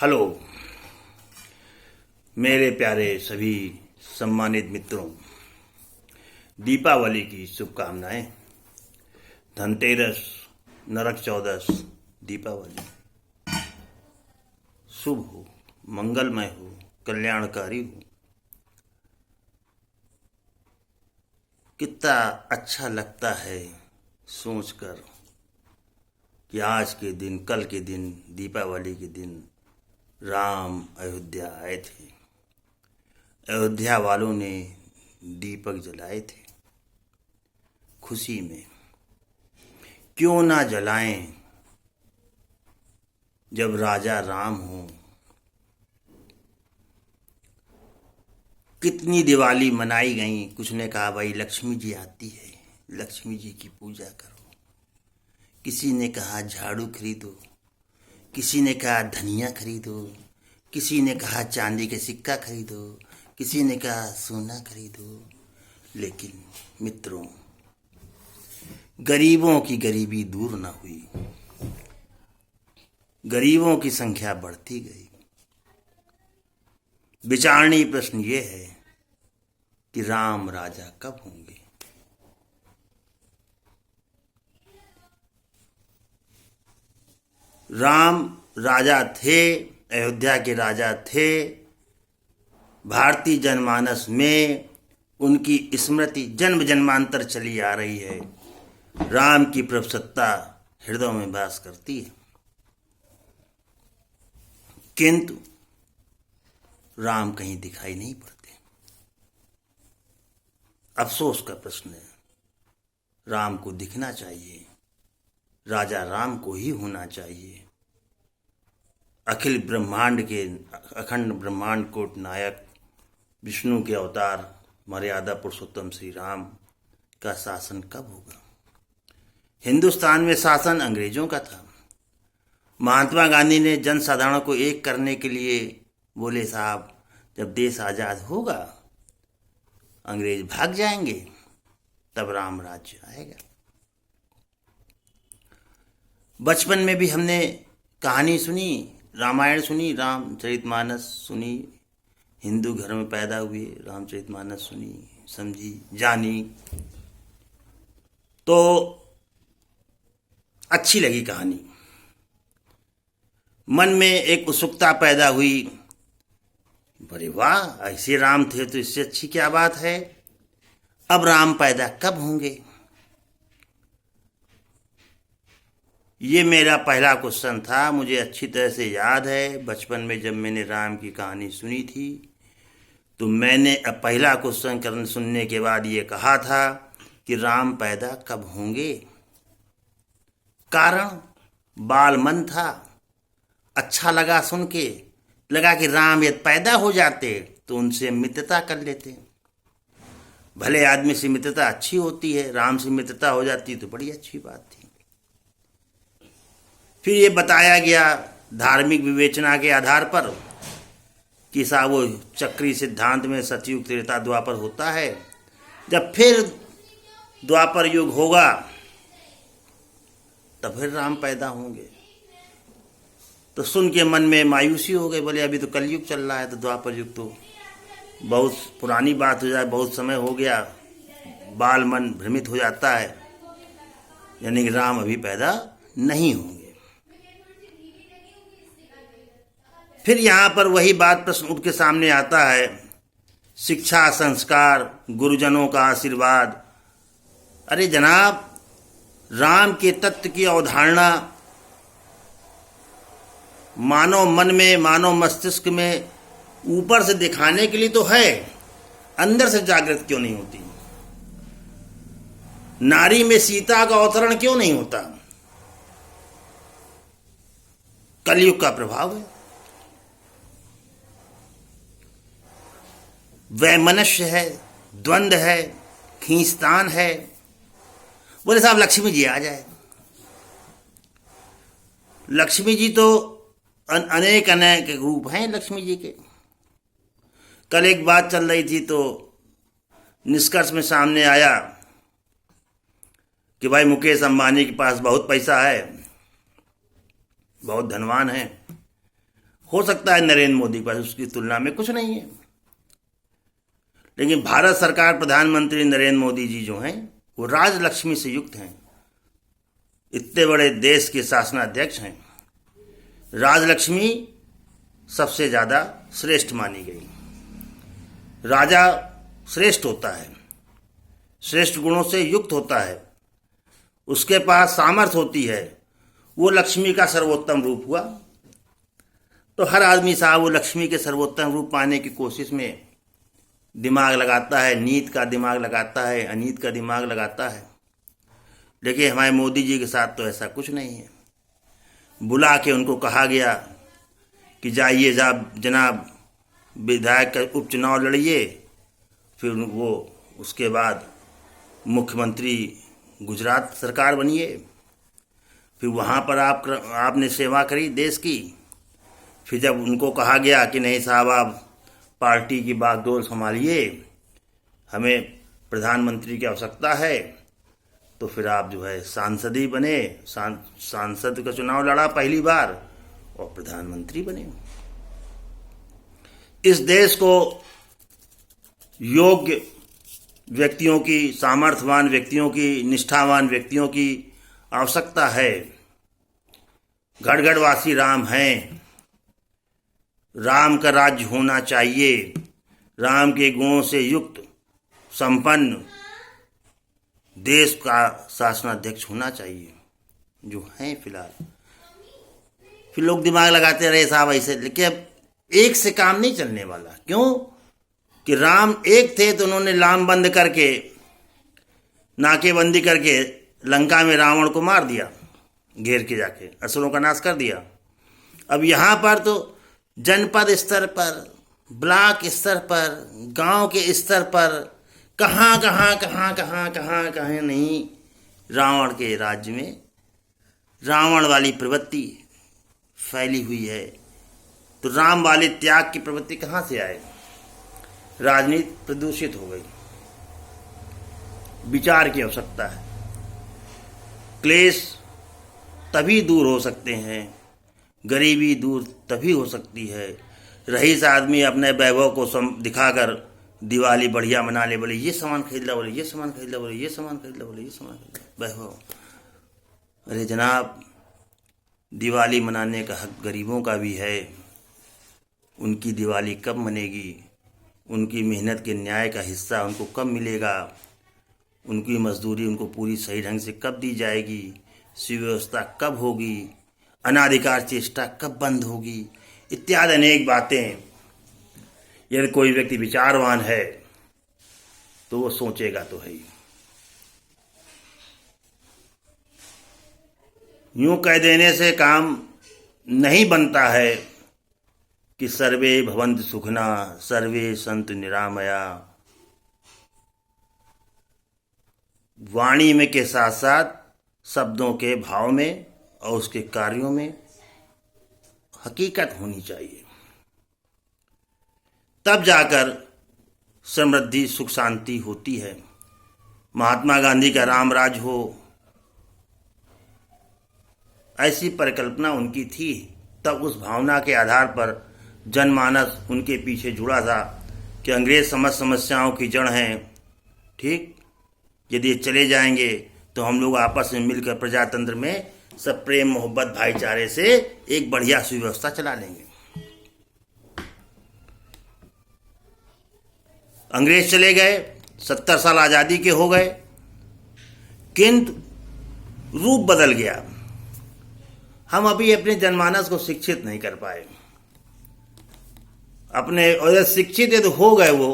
Hello मेरे प्यारे सभी सम्मानित मित्रों, दीपावली की शुभकामनाएं। धनतेरस, नरक चौदस, दीपावली शुभ हो, मंगलमय हो, कल्याणकारी हो। कितना अच्छा लगता है सोचकर कि आज के दिन, कल के दिन, दीपावली के दिन राम अयोध्या आए थे। अयोध्या वालों ने दीपक जलाए थे खुशी में। क्यों ना जलाएं जब राजा राम हो। कितनी दिवाली मनाई गई। कुछ ने कहा भाई लक्ष्मी जी आती है, लक्ष्मी जी की पूजा करो। किसी ने कहा झाड़ू खरीदो, किसी ने कहा धनिया खरीदो, किसी ने कहा चांदी के सिक्का खरीदो, किसी ने कहा सोना खरीदो। लेकिन मित्रों, गरीबों की गरीबी दूर न हुई, गरीबों की संख्या बढ़ती गई। विचारणीय प्रश्न ये है कि राम राजा कब होंगे। राम राजा थे, अयोध्या के राजा थे। भारतीय जनमानस में उनकी स्मृति जन्म जन्मांतर चली आ रही है। राम की प्रभु सत्ता हृदय में वास करती है, किंतु राम कहीं दिखाई नहीं पड़ते। अफसोस का प्रश्न है। राम को दिखना चाहिए, राजा राम को ही होना चाहिए। अखिल ब्रह्मांड के, अखंड ब्रह्मांड कोट नायक, विष्णु के अवतार, मर्यादा पुरुषोत्तम श्री राम का शासन कब होगा। हिंदुस्तान में शासन अंग्रेजों का था। महात्मा गांधी ने जनसाधारण को एक करने के लिए बोले, साहब जब देश आजाद होगा, अंग्रेज भाग जाएंगे, तब राम राज्य आएगा। बचपन में भी हमने कहानी सुनी, रामायण सुनी, रामचरितमानस सुनी। हिंदू घर में पैदा हुए, रामचरितमानस सुनी, समझी, जानी, तो अच्छी लगी कहानी। मन में एक उत्सुकता पैदा हुई, बड़े वाह, ऐसे राम थे तो इससे अच्छी क्या बात है। अब राम पैदा कब होंगे, ये मेरा पहला क्वेश्चन था। मुझे अच्छी तरह से याद है, बचपन में जब मैंने राम की कहानी सुनी थी तो मैंने पहला क्वेश्चन सुनने के बाद ये कहा था कि राम पैदा कब होंगे। कारण बाल मन था, अच्छा लगा सुन के। लगा कि राम यदि पैदा हो जाते तो उनसे मित्रता कर लेते। भले आदमी से मित्रता अच्छी होती है, राम से मित्रता हो जाती तो बड़ी अच्छी बात थी। फिर ये बताया गया धार्मिक विवेचना के आधार पर कि साहब वो चक्री सिद्धांत में सतयुग, त्रेता, द्वापर होता है। जब फिर द्वापर युग होगा तब फिर राम पैदा होंगे। तो सुन के मन में मायूसी हो गई। बोले अभी तो कलयुग चल रहा है, तो द्वापर युग तो बहुत पुरानी बात हो जाए, बहुत समय हो गया। बाल मन भ्रमित हो जाता है, यानी कि राम अभी पैदा नहीं होंगे। फिर यहाँ पर वही बात प्रश्न उठ के सामने आता है, शिक्षा, संस्कार, गुरुजनों का आशीर्वाद। अरे जनाब, राम के तत्व की अवधारणा मानव मन में, मानव मस्तिष्क में ऊपर से दिखाने के लिए तो है, अंदर से जागृत क्यों नहीं होती। नारी में सीता का अवतरण क्यों नहीं होता। कलयुग का प्रभाव है। वैमनस्य है, द्वंद्व है, खींचतान है। बोले साहब लक्ष्मी जी आ जाए। लक्ष्मी जी तो अनेक अनेक रूप हैं लक्ष्मी जी के। कल एक बात चल रही थी तो निष्कर्ष में सामने आया कि भाई मुकेश अंबानी के पास बहुत पैसा है, बहुत धनवान है। हो सकता है नरेंद्र मोदी के पास उसकी तुलना में कुछ नहीं है, लेकिन भारत सरकार, प्रधानमंत्री नरेंद्र मोदी जी जो हैं वो राजलक्ष्मी से युक्त हैं। इतने बड़े देश के शासनाध्यक्ष हैं, राजलक्ष्मी सबसे ज्यादा श्रेष्ठ मानी गई। राजा श्रेष्ठ होता है, श्रेष्ठ गुणों से युक्त होता है, उसके पास सामर्थ्य होती है, वो लक्ष्मी का सर्वोत्तम रूप हुआ। तो हर आदमी साहब वो लक्ष्मी के सर्वोत्तम रूप पाने की कोशिश में दिमाग लगाता है, नीत का दिमाग लगाता है, अनीत का दिमाग लगाता है। लेकिन हमारे मोदी जी के साथ तो ऐसा कुछ नहीं है। बुला के उनको कहा गया कि जाइए जनाब विधायक का उपचुनाव लड़िए, फिर वो उसके बाद मुख्यमंत्री गुजरात सरकार बनिए, फिर वहाँ पर आपने सेवा करी देश की। फिर जब उनको कहा गया कि नहीं साहब आप पार्टी की बागडोर संभालिए, हमें प्रधानमंत्री की आवश्यकता है, तो फिर आप जो है सांसद ही बने, सांसद का चुनाव लड़ा पहली बार और प्रधानमंत्री बने। इस देश को योग्य व्यक्तियों की, सामर्थ्यवान व्यक्तियों की, निष्ठावान व्यक्तियों की आवश्यकता है। गढ़गढ़वासी राम हैं, राम का राज्य होना चाहिए, राम के गुणों से युक्त संपन्न देश का शासनाध्यक्ष होना चाहिए, जो हैं फिलहाल। फिर लोग दिमाग लगाते रहे साहब ऐसे, लेकिन अब एक से काम नहीं चलने वाला। क्यों कि राम एक थे तो उन्होंने लाम बंद करके, नाकेबंदी करके लंका में रावण को मार दिया, घेर के जाके असुरों का नाश कर दिया। अब यहाँ पर तो जनपद स्तर पर, ब्लॉक स्तर पर, गांव के स्तर पर कहाँ नहीं, रावण के राज्य में रावण वाली प्रवृत्ति फैली हुई है। तो राम वाले त्याग की प्रवृत्ति कहाँ से आए? राजनीति प्रदूषित हो गई। विचार की आवश्यकता है। क्लेश तभी दूर हो सकते हैं, गरीबी दूर तभी हो सकती है। रईस आदमी अपने वैभव को दिखाकर दिवाली बढ़िया मना ले, बोले ये सामान खरीद ला, बोले ये सामान खरीद ला, बोले ये सामान खरीद ला, बोले ये सामान खरीद ला, वैभव। अरे जनाब, दिवाली मनाने का हक गरीबों का भी है। उनकी दिवाली कब मनेगी? उनकी मेहनत के न्याय का हिस्सा उनको कब मिलेगा? उनकी मजदूरी उनको पूरी सही ढंग से कब दी जाएगी? सुव्यवस्था कब होगी? अनाधिकार चेष्टा कब बंद होगी? इत्यादि अनेक बातें यदि कोई व्यक्ति विचारवान है तो वो सोचेगा तो है ही। यूं कह देने से काम नहीं बनता है कि सर्वे भवन्तु सुखिना सर्वे सन्तु निरामया। वाणी में के साथ साथ शब्दों के भाव में और उसके कार्यों में हकीकत होनी चाहिए, तब जाकर समृद्धि सुख शांति होती है। महात्मा गांधी का राम राज हो, ऐसी परिकल्पना उनकी थी। तब उस भावना के आधार पर जनमानस उनके पीछे जुड़ा था कि अंग्रेज समस्याओं की जड़ हैं। ठीक, यदि चले जाएंगे तो हम लोग आपस में मिलकर प्रजातंत्र में सब प्रेम मोहब्बत भाईचारे से एक बढ़िया सुव्यवस्था चला लेंगे। अंग्रेज चले गए, 70 साल आजादी के हो गए, किंतु रूप बदल गया। हम अभी अपने जनमानस को शिक्षित नहीं कर पाए अपने, और शिक्षित यदि हो गए वो,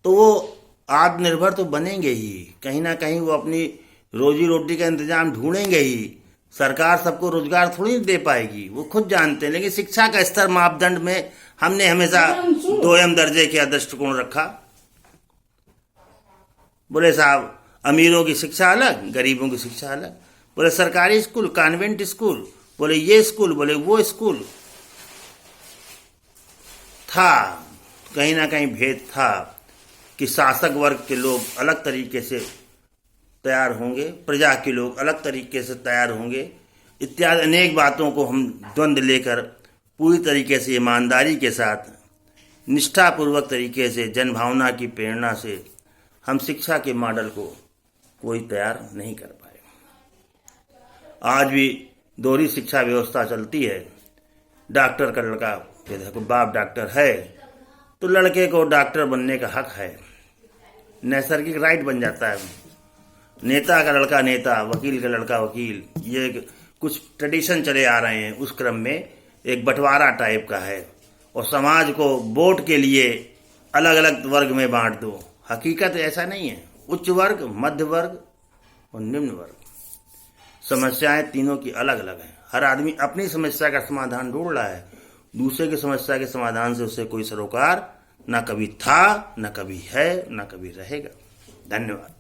तो वो आत्मनिर्भर तो बनेंगे ही। कहीं ना कहीं वो अपनी रोजी रोटी का इंतजाम ढूंढेंगे ही। सरकार सबको रोजगार थोड़ी दे पाएगी, वो खुद जानते हैं। लेकिन शिक्षा का स्तर मापदंड में हमने हमेशा 2M दर्जे के दृष्टिकोण रखा। बोले साहब अमीरों की शिक्षा अलग, गरीबों की शिक्षा अलग। बोले सरकारी स्कूल, कॉन्वेंट स्कूल, बोले ये स्कूल, बोले वो स्कूल। था कहीं ना कहीं भेद था कि शासक वर्ग के लोग अलग तरीके से तैयार होंगे, प्रजा के लोग अलग तरीके से तैयार होंगे, इत्यादि अनेक बातों को हम द्वंद्व लेकर पूरी तरीके से ईमानदारी के साथ निष्ठापूर्वक तरीके से जनभावना की प्रेरणा से हम शिक्षा के मॉडल को कोई तैयार नहीं कर पाए। आज भी दोहरी शिक्षा व्यवस्था चलती है। डॉक्टर का लड़का, देखो बाप डॉक्टर है तो लड़के को डॉक्टर बनने का हक है, नैसर्गिक राइट बन जाता है। नेता का लड़का नेता, वकील का लड़का वकील, ये कुछ ट्रेडिशन चले आ रहे हैं। उस क्रम में एक बंटवारा टाइप का है और समाज को वोट के लिए अलग अलग वर्ग में बांट दो। हकीकत ऐसा नहीं है। उच्च वर्ग, मध्य वर्ग और निम्न वर्ग, समस्याएं तीनों की अलग अलग हैं। हर आदमी अपनी समस्या का समाधान ढूंढ रहा है। दूसरे की समस्या के समाधान से उसे कोई सरोकार न कभी था, न कभी है, न कभी रहेगा। धन्यवाद।